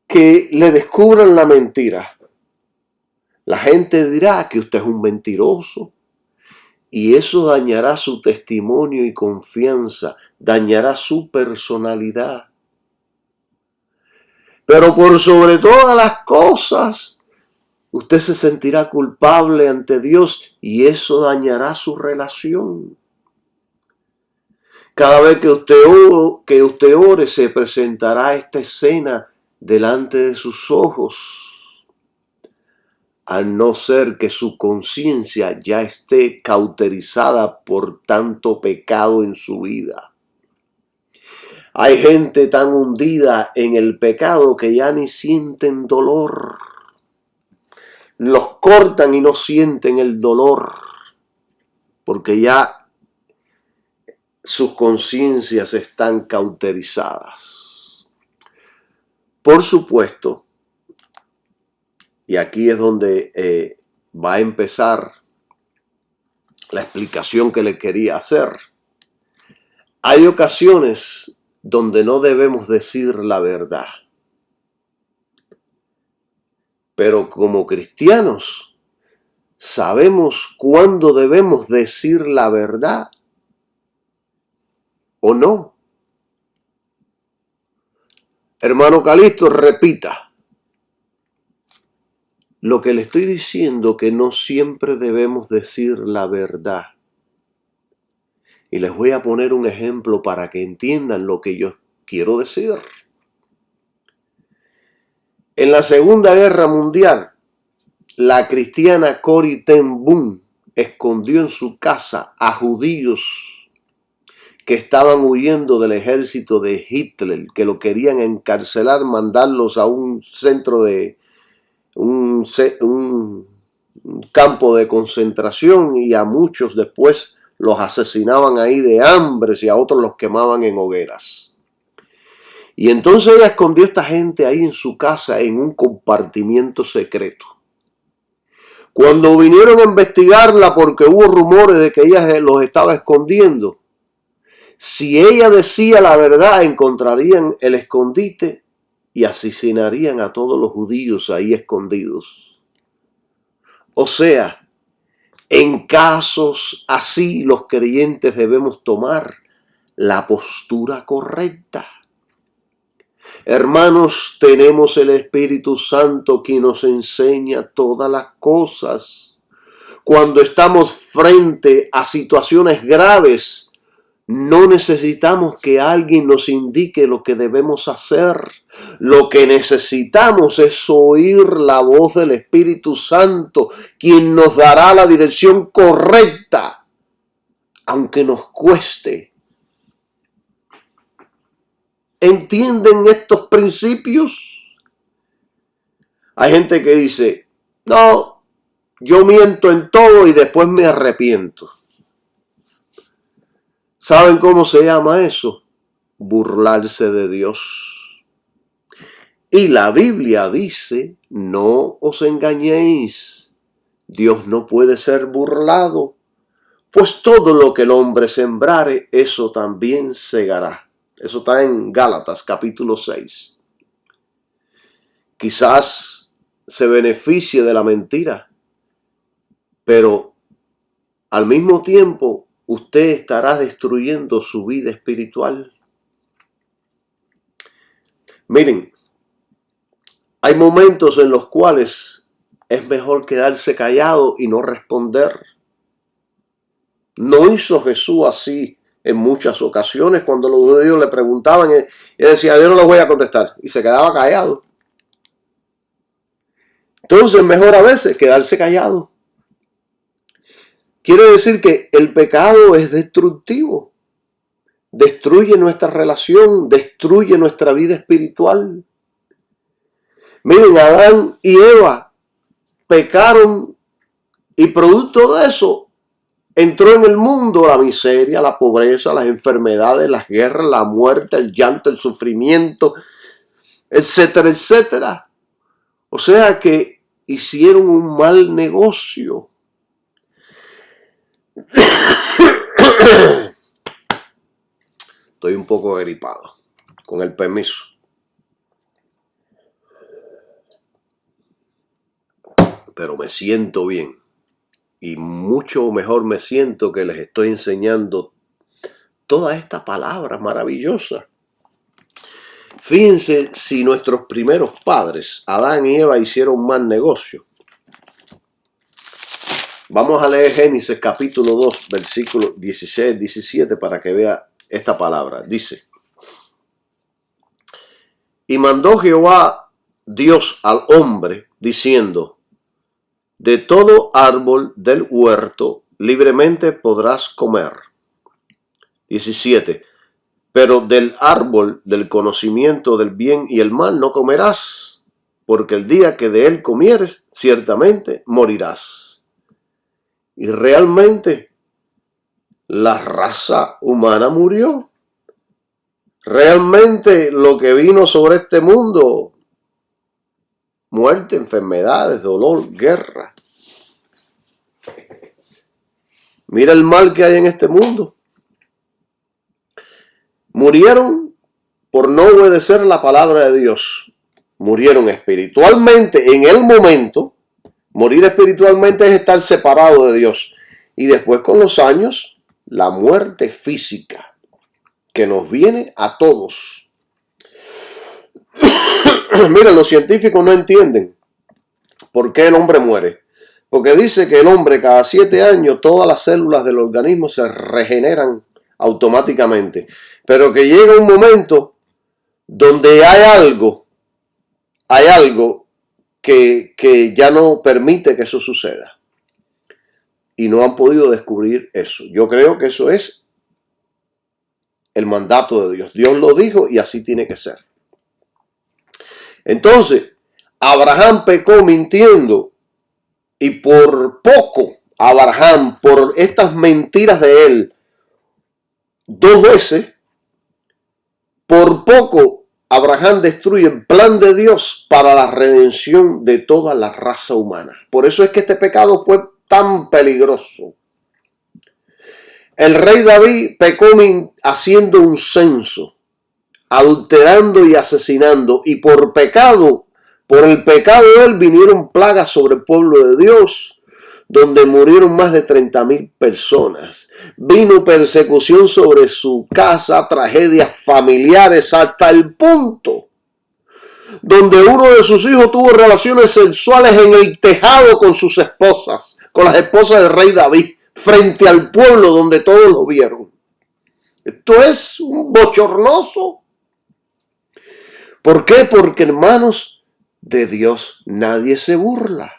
que le descubran la mentira. La gente dirá que usted es un mentiroso y eso dañará su testimonio y confianza, dañará su personalidad. Pero por sobre todas las cosas, usted se sentirá culpable ante Dios y eso dañará su relación. Cada vez que usted ore, se presentará esta escena delante de sus ojos, al no ser que su conciencia ya esté cauterizada por tanto pecado en su vida. Hay gente tan hundida en el pecado que ya ni sienten dolor. Los cortan y no sienten el dolor, porque ya sus conciencias están cauterizadas. Por supuesto, y aquí es donde va a empezar la explicación que le quería hacer. Hay ocasiones donde no debemos decir la verdad. Pero como cristianos, sabemos cuándo debemos decir la verdad o no. Hermano Calixto, repita. Lo que le estoy diciendo que no siempre debemos decir la verdad. Y les voy a poner un ejemplo para que entiendan lo que yo quiero decir. En la Segunda Guerra Mundial, la cristiana Corrie ten Boom escondió en su casa a judíos que estaban huyendo del ejército de Hitler, que lo querían encarcelar, mandarlos a un centro de un campo de concentración, y a muchos después los asesinaban ahí de hambre y a otros los quemaban en hogueras. Y entonces ella escondió a esta gente ahí en su casa en un compartimiento secreto. Cuando vinieron a investigarla porque hubo rumores de que ella los estaba escondiendo, si ella decía la verdad, encontrarían el escondite y asesinarían a todos los judíos ahí escondidos. O sea, en casos así los creyentes debemos tomar la postura correcta. Hermanos, tenemos el Espíritu Santo que nos enseña todas las cosas. Cuando estamos frente a situaciones graves, no necesitamos que alguien nos indique lo que debemos hacer. Lo que necesitamos es oír la voz del Espíritu Santo, quien nos dará la dirección correcta, aunque nos cueste. ¿Entienden estos principios? Hay gente que dice, no, yo miento en todo y después me arrepiento. ¿Saben cómo se llama eso? Burlarse de Dios. Y la Biblia dice, no os engañéis, Dios no puede ser burlado, pues todo lo que el hombre sembrare, eso también segará. Eso está en Gálatas capítulo 6. Quizás se beneficie de la mentira, pero al mismo tiempo usted estará destruyendo su vida espiritual. Miren, hay momentos en los cuales es mejor quedarse callado y no responder. ¿No hizo Jesús así en muchas ocasiones cuando los judíos le preguntaban? Él decía, yo no los voy a contestar, y se quedaba callado. Entonces, mejor a veces quedarse callado. Quiere decir que el pecado es destructivo. Destruye nuestra relación, destruye nuestra vida espiritual. Miren, Adán y Eva pecaron y producto de eso entró en el mundo la miseria, la pobreza, las enfermedades, las guerras, la muerte, el llanto, el sufrimiento, etcétera, etcétera. O sea que hicieron un mal negocio. Estoy un poco agripado, con el permiso. Pero me siento bien. Y mucho mejor me siento que les estoy enseñando toda esta palabra maravillosa. Fíjense si nuestros primeros padres, Adán y Eva, hicieron mal negocio. Vamos a leer Génesis capítulo 2, versículos 16, 17 para que vea esta palabra. Dice: y mandó Jehová Dios al hombre, diciendo: de todo árbol del huerto libremente podrás comer. 17. Pero del árbol del conocimiento del bien y el mal no comerás, porque el día que de él comieres, ciertamente morirás. Y realmente la raza humana murió. Realmente lo que vino sobre este mundo: muerte, enfermedades, dolor, guerra. Mira el mal que hay en este mundo. Murieron por no obedecer la palabra de Dios. Murieron espiritualmente en el momento. Morir espiritualmente es estar separado de Dios. Y después, con los años, la muerte física que nos viene a todos. Mira, los científicos no entienden por qué el hombre muere. Porque dice que el hombre, cada 7 años, todas las células del organismo se regeneran automáticamente. Pero que llega un momento donde hay algo que ya no permite que eso suceda. Y no han podido descubrir eso. Yo creo que eso es el mandato de Dios. Dios lo dijo y así tiene que ser. Entonces, Abraham pecó mintiendo. Y por poco, Abraham, por estas mentiras de él, 2 veces, por poco Abraham destruye el plan de Dios para la redención de toda la raza humana. Por eso es que este pecado fue tan peligroso. El rey David pecó haciendo un censo, adulterando y asesinando, y por el pecado de él vinieron plagas sobre el pueblo de Dios, donde murieron más de 30,000 personas. Vino persecución sobre su casa, tragedias familiares, hasta el punto donde uno de sus hijos tuvo relaciones sexuales en el tejado con sus esposas, con las esposas del rey David, frente al pueblo donde todos lo vieron. Esto es un bochornoso. ¿Por qué? Porque, hermanos, de Dios nadie se burla.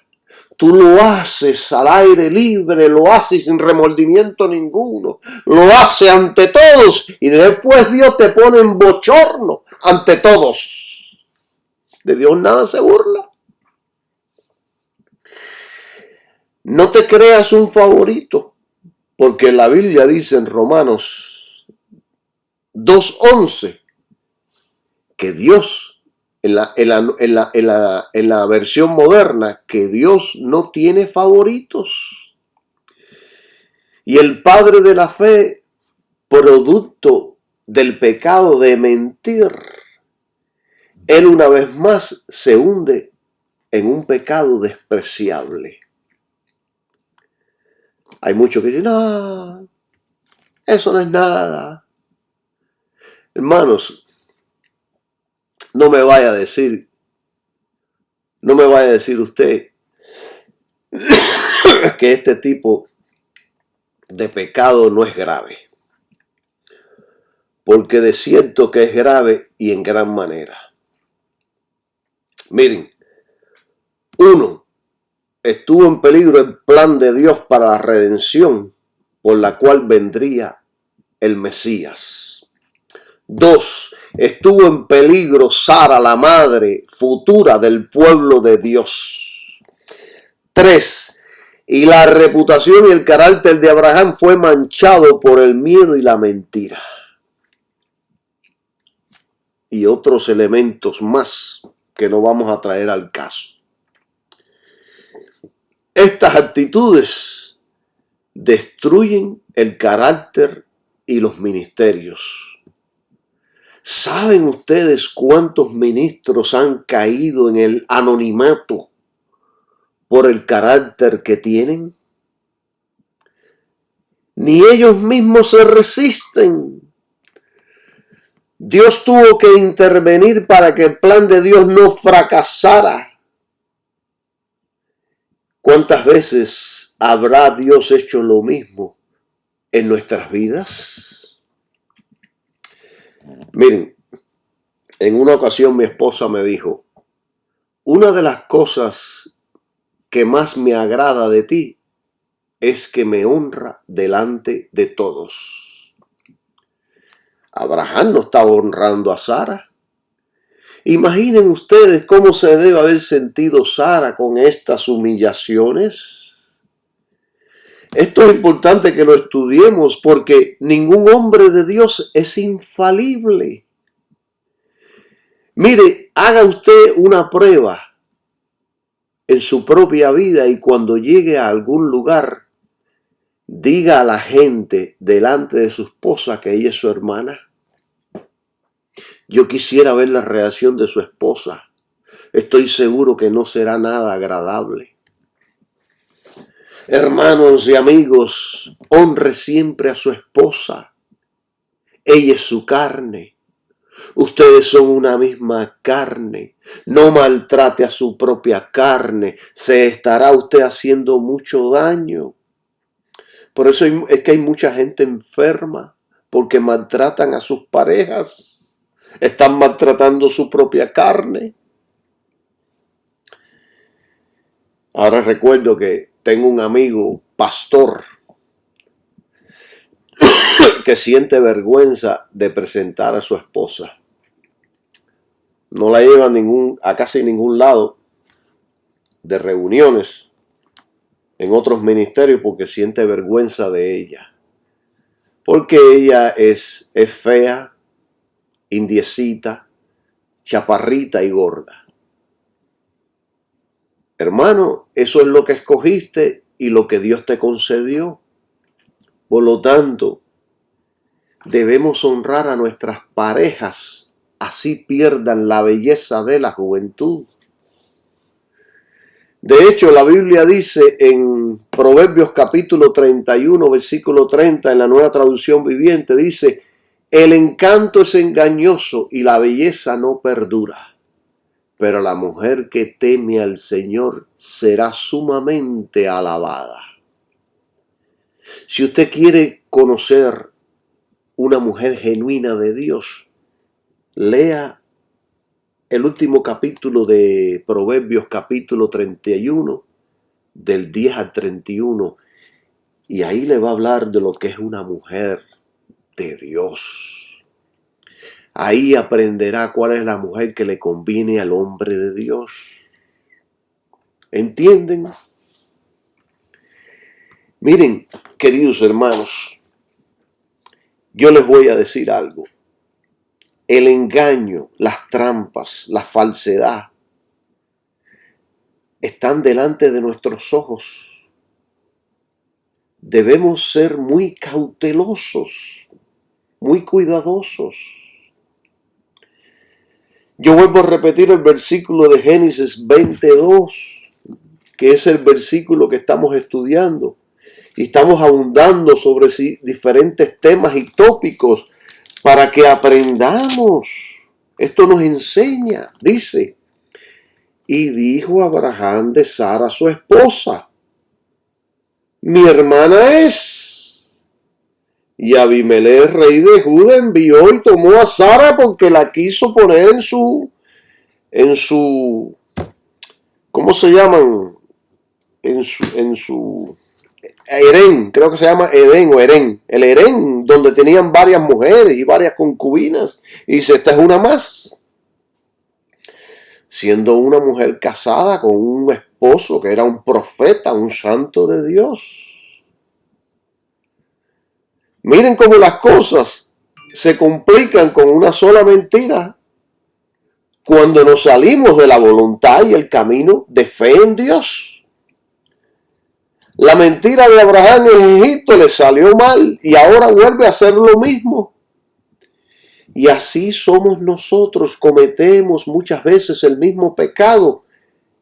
Tú lo haces al aire libre, lo haces sin remordimiento ninguno, lo haces ante todos y después Dios te pone en bochorno ante todos. De Dios nada se burla. No te creas un favorito, porque la Biblia dice en Romanos 2:11 que Dios, en la versión moderna, que Dios no tiene favoritos. Y el padre de la fe, producto del pecado de mentir, él una vez más se hunde en un pecado despreciable. Hay muchos que dicen: no, eso no es nada. Hermanos, no me vaya a decir usted que este tipo de pecado no es grave. Porque de cierto que es grave y en gran manera. Miren, 1. Estuvo en peligro el plan de Dios para la redención por la cual vendría el Mesías. 2. Estuvo en peligro Sara, la madre futura del pueblo de Dios. 3. Y la reputación y el carácter de Abraham fue manchado por el miedo y la mentira. Y otros elementos más que no vamos a traer al caso. Estas actitudes destruyen el carácter y los ministerios. ¿Saben ustedes cuántos ministros han caído en el anonimato por el carácter que tienen? Ni ellos mismos se resisten. Dios tuvo que intervenir para que el plan de Dios no fracasara. ¿Cuántas veces habrá Dios hecho lo mismo en nuestras vidas? Miren, en una ocasión mi esposa me dijo, una de las cosas que más me agrada de ti es que me honra delante de todos. Abraham no estaba honrando a Sara. Imaginen ustedes cómo se debe haber sentido Sara con estas humillaciones. Esto es importante que lo estudiemos porque ningún hombre de Dios es infalible. Mire, haga usted una prueba en su propia vida y cuando llegue a algún lugar, diga a la gente delante de su esposa que ella es su hermana. Yo quisiera ver la reacción de su esposa. Estoy seguro que no será nada agradable. Hermanos y amigos, honre siempre a su esposa. Ella es su carne. Ustedes son una misma carne. No maltrate a su propia carne. Se estará usted haciendo mucho daño. Por eso es que hay mucha gente enferma, porque maltratan a sus parejas. Están maltratando su propia carne. Ahora recuerdo que tengo un amigo pastor que siente vergüenza de presentar a su esposa. No la lleva a casi ningún lado de reuniones en otros ministerios porque siente vergüenza de ella. Porque ella es fea, indiecita, chaparrita y gorda. Hermano, eso es lo que escogiste y lo que Dios te concedió. Por lo tanto, debemos honrar a nuestras parejas, así pierdan la belleza de la juventud. De hecho, la Biblia dice en Proverbios capítulo 31, versículo 30, en la Nueva Traducción Viviente, dice: el encanto es engañoso y la belleza no perdura, pero la mujer que teme al Señor será sumamente alabada. Si usted quiere conocer una mujer genuina de Dios, lea el último capítulo de Proverbios capítulo 31, del 10 al 31, y ahí le va a hablar de lo que es una mujer de Dios. Ahí aprenderá cuál es la mujer que le conviene al hombre de Dios. ¿Entienden? Miren, queridos hermanos, yo les voy a decir algo. El engaño, las trampas, la falsedad están delante de nuestros ojos. Debemos ser muy cautelosos, muy cuidadosos. Yo vuelvo a repetir el versículo de Génesis 22, que es el versículo que estamos estudiando. Y estamos abundando sobre diferentes temas y tópicos para que aprendamos. Esto nos enseña, dice: y dijo Abraham de Sara su esposa: mi hermana es. Y Abimelech, rey de Judá, envió y tomó a Sara porque la quiso poner en su, ¿cómo se llaman? En su Edén, creo que se llama Edén o Herén. El Herén, donde tenían varias mujeres y varias concubinas. Y dice, esta es una más. Siendo una mujer casada con un esposo, que era un profeta, un santo de Dios. Miren cómo las cosas se complican con una sola mentira cuando nos salimos de la voluntad y el camino de fe en Dios. La mentira de Abraham en Egipto le salió mal y ahora vuelve a hacer lo mismo. Y así somos nosotros, cometemos muchas veces el mismo pecado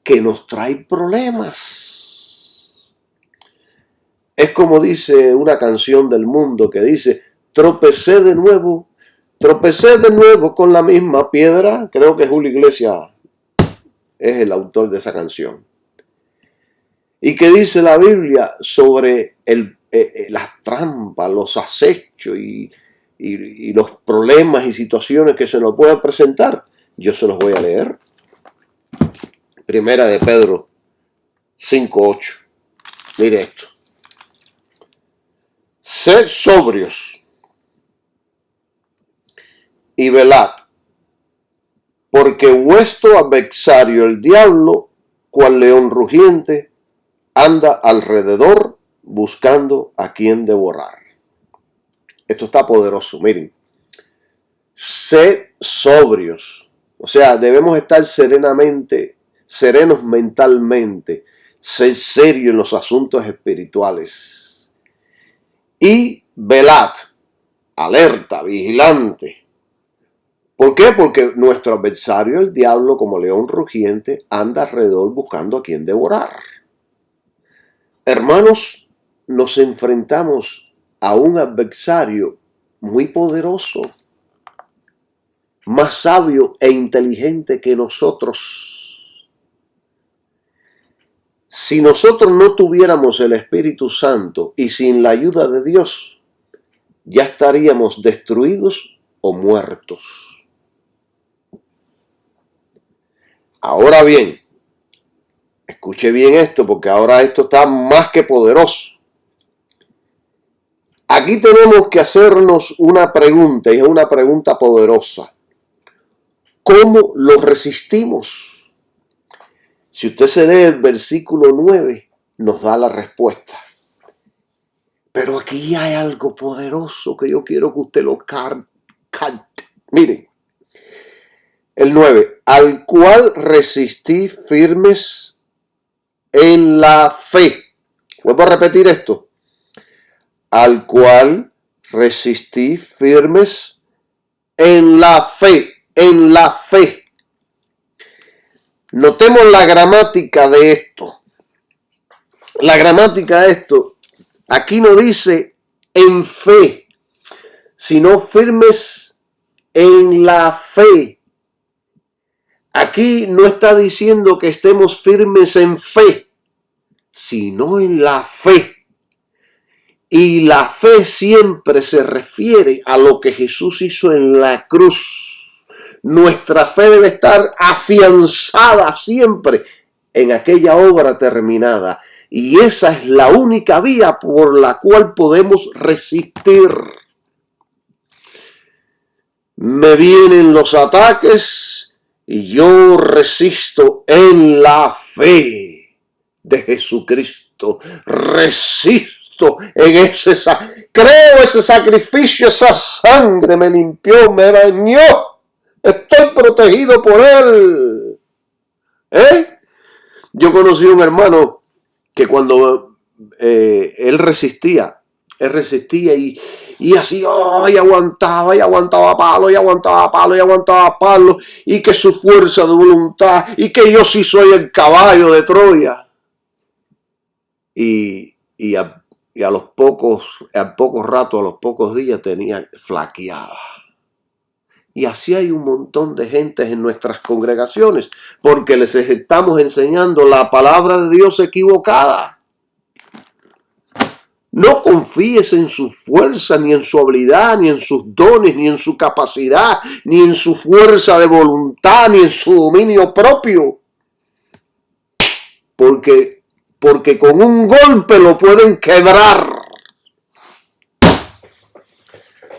que nos trae problemas. Es como dice una canción del mundo que dice, tropecé de nuevo con la misma piedra. Creo que Julio Iglesias es el autor de esa canción. ¿Y qué dice la Biblia sobre las trampas, los acechos y los problemas y situaciones que se nos puedan presentar? Yo se los voy a leer. Primera de Pedro 5:8. Mire esto. Sed sobrios y velad, porque vuestro adversario el diablo, cual león rugiente, anda alrededor buscando a quien devorar. Esto está poderoso, miren. Sed sobrios. O sea, debemos estar serenos mentalmente, ser serios en los asuntos espirituales. Y velad, alerta, vigilante. ¿Por qué? Porque nuestro adversario, el diablo, como león rugiente, anda alrededor buscando a quien devorar. Hermanos, nos enfrentamos a un adversario muy poderoso, más sabio e inteligente que nosotros. Si nosotros no tuviéramos el Espíritu Santo y sin la ayuda de Dios, ya estaríamos destruidos o muertos. Ahora bien, escuche bien esto, porque ahora esto está más que poderoso. Aquí tenemos que hacernos una pregunta, y es una pregunta poderosa. ¿Cómo lo resistimos? Si usted se lee el versículo 9, nos da la respuesta. Pero aquí hay algo poderoso que yo quiero que usted lo capte. Miren, el 9, al cual resistí firmes en la fe. Vuelvo a repetir esto. Al cual resistí firmes en la fe. En la fe. Notemos la gramática de esto. La gramática de esto, aquí no dice en fe, sino firmes en la fe. Aquí no está diciendo que estemos firmes en fe, sino en la fe. Y la fe siempre se refiere a lo que Jesús hizo en la cruz. Nuestra fe debe estar afianzada siempre en aquella obra terminada. Y esa es la única vía por la cual podemos resistir. Me vienen los ataques y yo resisto en la fe de Jesucristo. Resisto en creo ese sacrificio, esa sangre me limpió, me bañó. Estoy protegido por Él. Yo conocí a un hermano que cuando él resistía y así, y aguantaba palo, y que su fuerza de voluntad, y que yo sí soy el caballo de Troya. Y a los pocos días flaqueaba. Y así hay un montón de gente en nuestras congregaciones, porque les estamos enseñando la palabra de Dios equivocada. No confíes en su fuerza, ni en su habilidad, ni en sus dones, ni en su capacidad, ni en su fuerza de voluntad, ni en su dominio propio. Porque con un golpe lo pueden quebrar.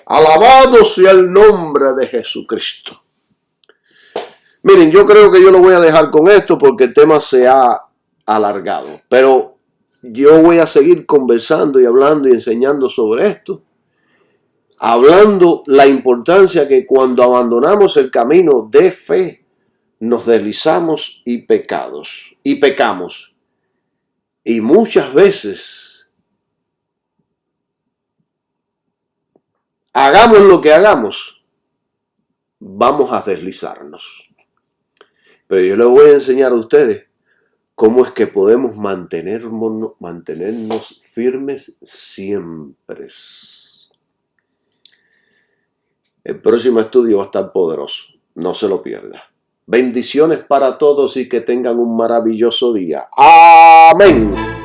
Alabado sea el nombre de Jesucristo. Miren, yo creo que yo lo voy a dejar con esto porque el tema se ha alargado. Pero yo voy a seguir conversando y hablando y enseñando sobre esto. Hablando la importancia que cuando abandonamos el camino de fe, nos deslizamos y pecamos. Y muchas veces, hagamos lo que hagamos, vamos a deslizarnos. Pero yo les voy a enseñar a ustedes cómo es que podemos mantenernos firmes siempre. El próximo estudio va a estar poderoso. No se lo pierda. Bendiciones para todos y que tengan un maravilloso día. Amén.